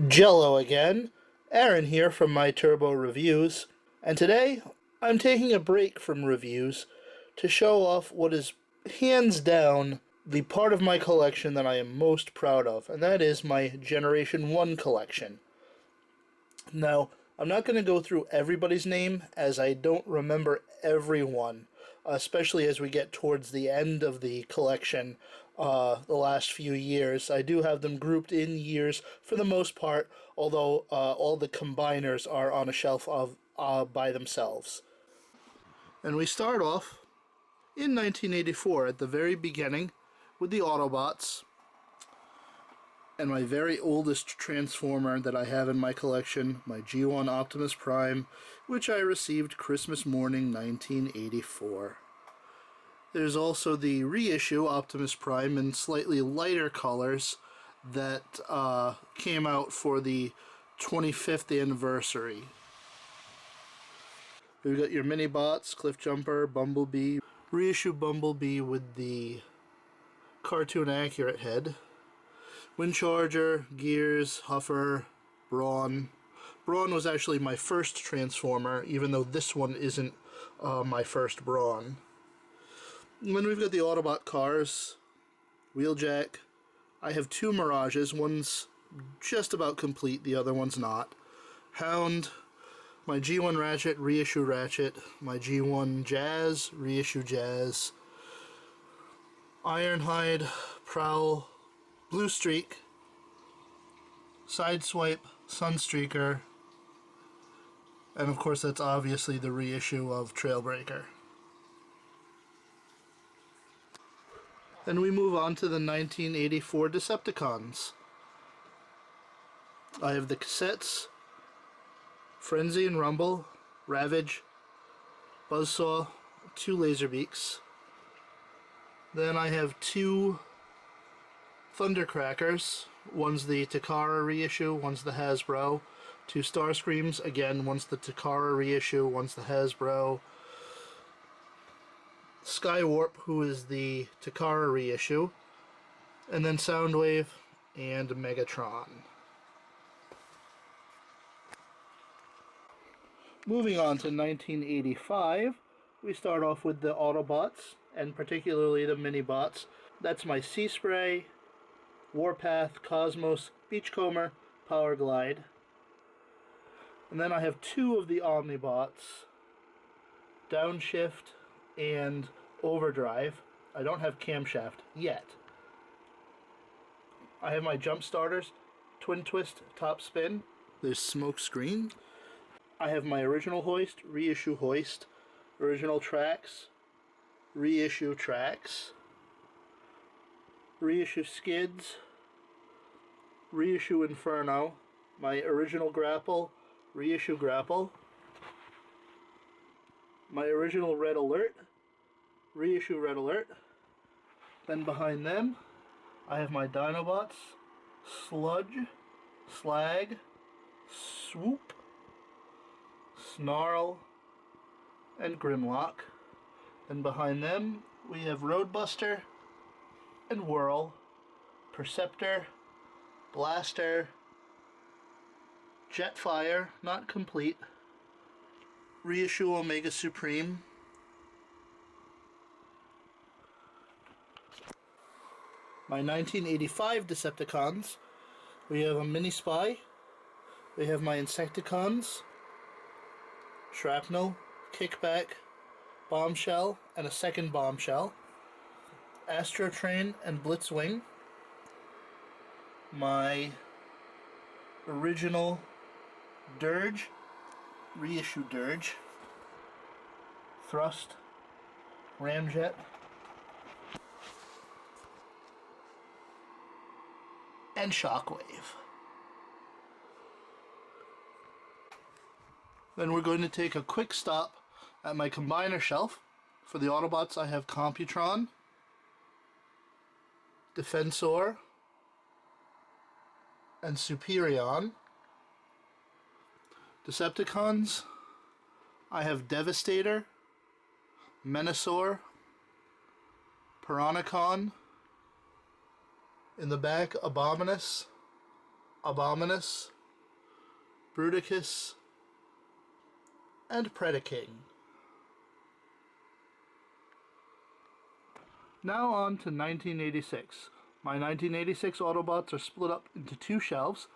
Jello again, Aaron here from My Turbo Reviews, and today I'm taking a break from reviews to show off what is hands down the part of my collection that I am most proud of, and that is my Generation 1 collection. Now, I'm not going to go through everybody's name as I don't remember everyone, especially as we get towards the end of the collection the last few years. I do have them grouped in years for the most part, although all the combiners are on a shelf of by themselves. And we start off in 1984 at the very beginning with the Autobots, and my very oldest Transformer that I have in my collection, my G1 Optimus Prime, which I received Christmas morning 1984. There's also the reissue Optimus Prime in slightly lighter colors that came out for the 25th anniversary. We've got your mini bots, Cliff Jumper, Bumblebee, reissue Bumblebee with the cartoon accurate head, Windcharger, Gears, Huffer, Brawn. Brawn was actually my first Transformer, even though this one isn't my first Brawn. And then we've got the Autobot cars, Wheeljack. I have two Mirages, one's just about complete, the other one's not. Hound, my G1 Ratchet, reissue Ratchet, my G1 Jazz, reissue Jazz, Ironhide, Prowl, Blue Streak, Sideswipe, Sunstreaker, and of course that's obviously the reissue of Trailbreaker. Then we move on to the 1984 Decepticons. I have the cassettes, Frenzy and Rumble, Ravage, Buzzsaw, two Laserbeaks. Then I have two Thundercrackers. One's the Takara reissue, one's the Hasbro. Two Starscreams, again, one's the Takara reissue, one's the Hasbro. Skywarp, who is the Takara reissue. And then Soundwave and Megatron. Moving on to 1985, we start off with the Autobots, and particularly the Minibots. That's my Sea Spray, Warpath, Cosmos, Beachcomber, Power Glide. And then I have two of the Omnibots, Downshift and Overdrive. I don't have Camshaft yet. I have my Jump Starters, Twin Twist, Top Spin. There's Smokescreen. I have my original Hoist, reissue Hoist, original Tracks, reissue Tracks, reissue Skids, reissue Inferno, my original Grapple, reissue Grapple, my original Red Alert, reissue Red Alert. Then behind them, I have my Dinobots, Sludge, Slag, Swoop, Snarl, and Grimlock. And behind them, we have Roadbuster and Whirl, Perceptor, Blaster, Jetfire, not complete, reissue Omega Supreme, my 1985 Decepticons. We have a Mini Spy, we have my Insecticons, Shrapnel, Kickback, Bombshell, and a second Bombshell, Astrotrain and Blitzwing, my original Dirge, reissue Dirge, Thrust, Ramjet, and Shockwave. Then we're going to take a quick stop at my combiner shelf. For the Autobots, I have Computron, Defensor, and Superion. Decepticons, I have Devastator, Menasor, Piranacon. In the back, Abominus, Abominus, Bruticus, and Predaking. Now on to 1986. My 1986 Autobots are split up into two shelves.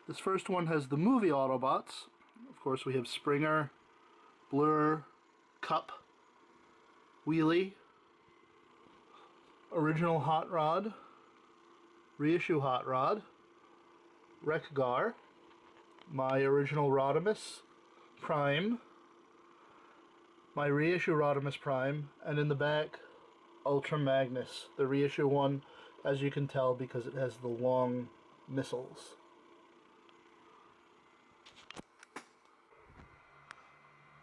This first one has the movie Autobots. Of course, we have Springer, Blur, Cup, Wheelie, Original Hot Rod, Reissue Hot Rod, Wreck-Gar, my original Rodimus Prime, my reissue Rodimus Prime, and in the back, Ultra Magnus, the reissue one, as you can tell because it has the long missiles.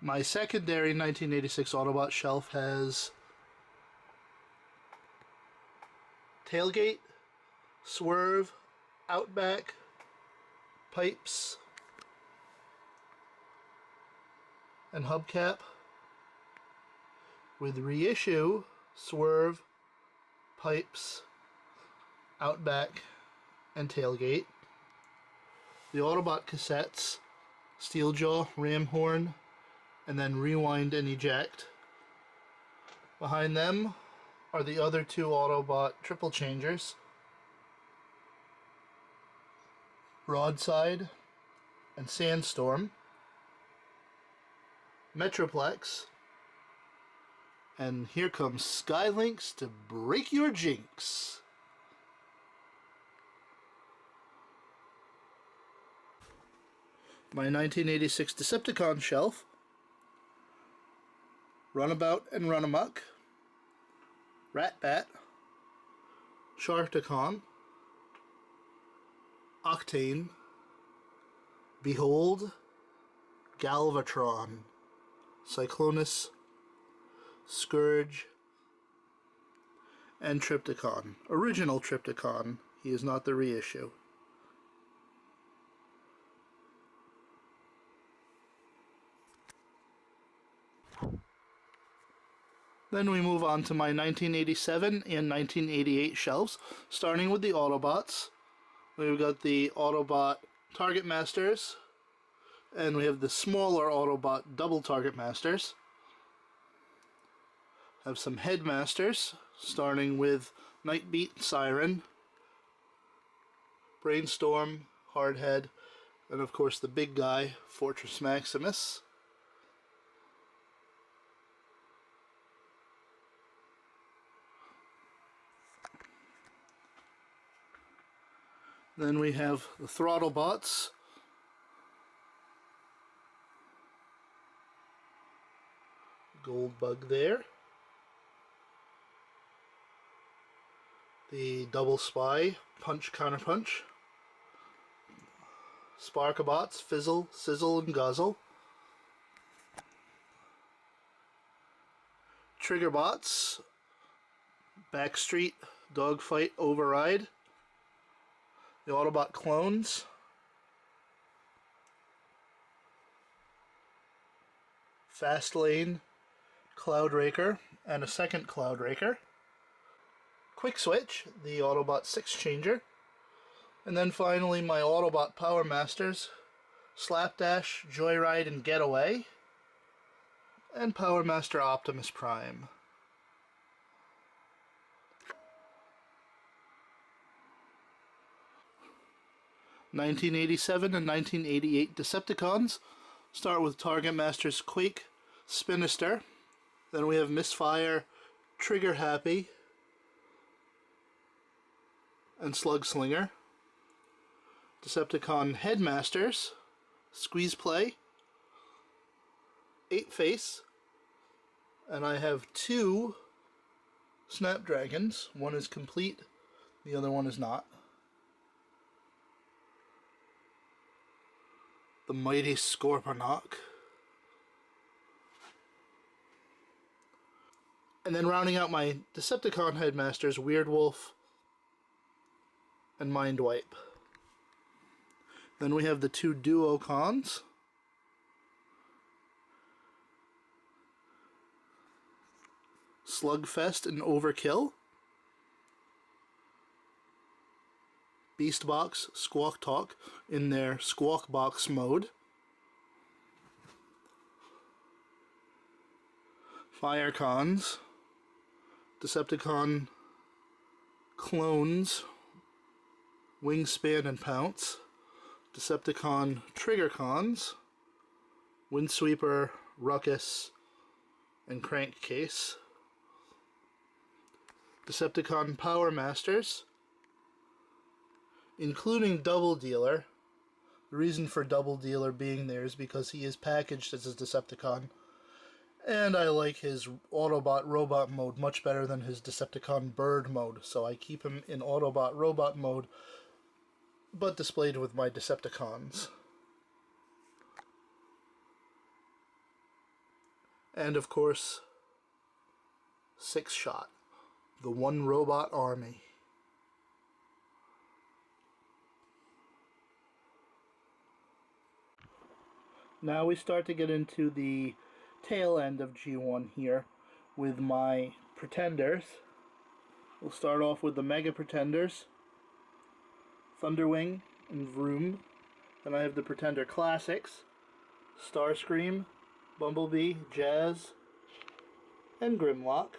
My secondary 1986 Autobot shelf has Tailgate, Swerve, Outback, Pipes, and Hubcap, with reissue Swerve, Pipes, Outback, and Tailgate. The Autobot cassettes, Steeljaw, Ramhorn, and then Rewind and Eject. Behind them are the other two Autobot triple changers, Broadside and Sandstorm, Metroplex, and here comes Skylynx to break your jinx. My 1986 Decepticon shelf, Runabout and Runamuck, Ratbat, Sharkticon, Octane, Behold, Galvatron, Cyclonus, Scourge, and Tripticon. Original Tripticon. He is not the reissue. Then we move on to my 1987 and 1988 shelves, starting with the Autobots. We've got the Autobot Target Masters, and we have the smaller Autobot Double Target Masters. Have some Headmasters, starting with Nightbeat, Siren, Brainstorm, Hardhead, and of course the big guy, Fortress Maximus. Then we have the Throttlebots, Gold Bug there, the Double Spy, Punch Counterpunch, Sparkabots, Fizzle, Sizzle, and Guzzle, Triggerbots, Backstreet, Dogfight, Override, the Autobot Clones, Fastlane, Cloudraker, and a second Cloudraker, Quick Switch, the Autobot 6-changer, and then finally my Autobot Power Masters, Slapdash, Joyride, and Getaway, and Power Master Optimus Prime. (1987) and 1988 Decepticons start with Target Masters Quake, Spinister. Then we have Misfire, Trigger Happy, and Slug Slinger. Decepticon Headmasters, Squeeze Play, 8-Face, and I have two Snapdragons. One is complete, the other one is not. The mighty Scorponok. And then rounding out my Decepticon Headmasters, Weirdwolf and Mindwipe. Then we have the two Duocons, Slugfest and Overkill. Beast Box, Squawk Talk in their Squawk Box mode. Firecons, Decepticon Clones, Wingspan and Pounce, Decepticon Triggercons, Windsweeper, Ruckus, and Crankcase, Decepticon Power Masters, including Double Dealer. The reason for Double Dealer being there is because he is packaged as a Decepticon, and I like his Autobot Robot mode much better than his Decepticon Bird mode, so I keep him in Autobot Robot mode, but displayed with my Decepticons. And of course, Six Shot, the One Robot Army. Now we start to get into the tail end of G1 here with my Pretenders. We'll start off with the Mega Pretenders, Thunderwing and Vroom. Then I have the Pretender Classics, Starscream, Bumblebee, Jazz, and Grimlock.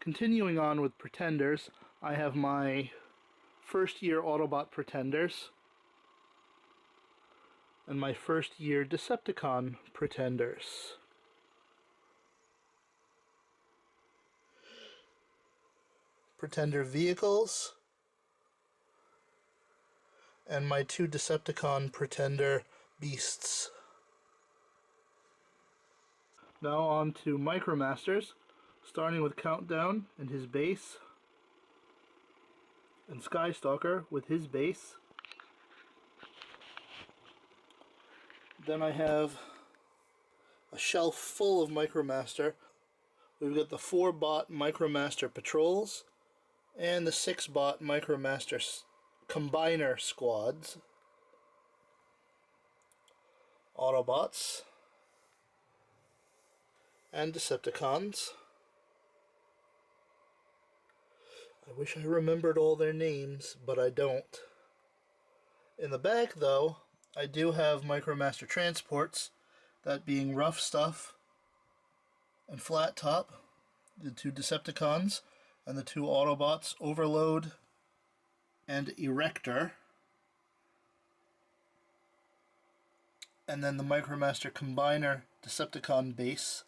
Continuing on with Pretenders, I have my first year Autobot Pretenders and my first year Decepticon Pretenders. Pretender Vehicles, and my two Decepticon Pretender Beasts. Now on to Micromasters, starting with Countdown and his base, and Skystalker with his base. Then I have a shelf full of Micromaster. We've got the 4-bot Micromaster Patrols and the 6-bot Micromaster Combiner Squads. Autobots and Decepticons. I wish I remembered all their names, but I don't. In the back, though, I do have Micromaster Transports, that being Rough Stuff and Flat Top, the two Decepticons, and the two Autobots, Overload and Erector. And then the Micromaster Combiner Decepticon base.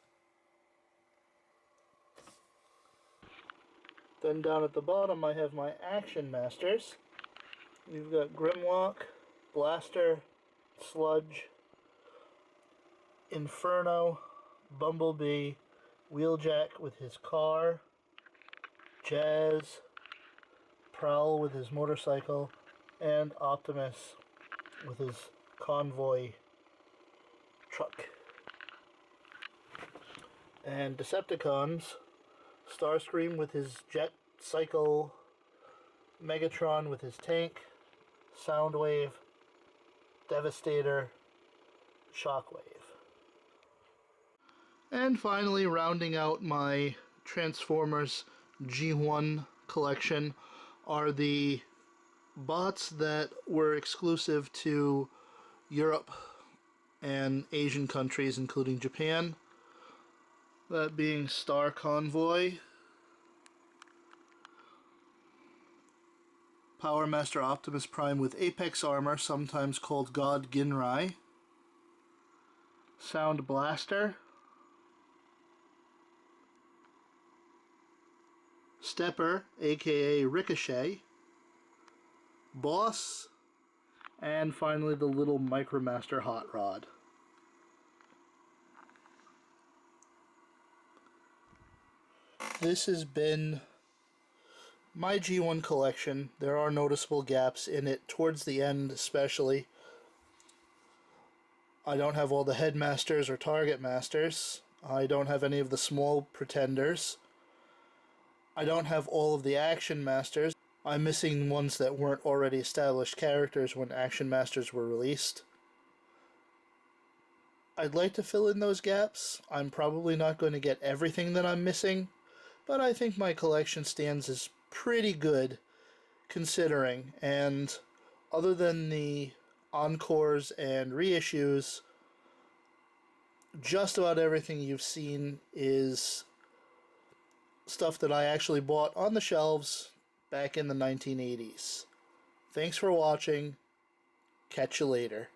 Then down at the bottom I have my Action Masters. We've got Grimlock, Blaster, Sludge, Inferno, Bumblebee, Wheeljack with his car, Jazz, Prowl with his motorcycle, and Optimus with his convoy truck. And Decepticons, Starscream with his jet cycle, Megatron with his tank, Soundwave, Devastator, Shockwave. And finally, rounding out my Transformers G1 collection are the bots that were exclusive to Europe and Asian countries, including Japan. That being Star Convoy, Power Master Optimus Prime with Apex Armor, sometimes called God Ginrai, Sound Blaster, Stepper, aka Ricochet, Boss, and finally the little Micromaster Hot Rod. This has been my G1 collection. There are noticeable gaps in it, towards the end especially. I don't have all the Headmasters or Target Masters. I don't have any of the small Pretenders. I don't have all of the Action Masters. I'm missing ones that weren't already established characters when Action Masters were released. I'd like to fill in those gaps. I'm probably not going to get everything that I'm missing, but I think my collection stands as pretty good considering. And other than the encores and reissues, just about everything you've seen is stuff that I actually bought on the shelves back in the 1980s. Thanks for watching. Catch you later.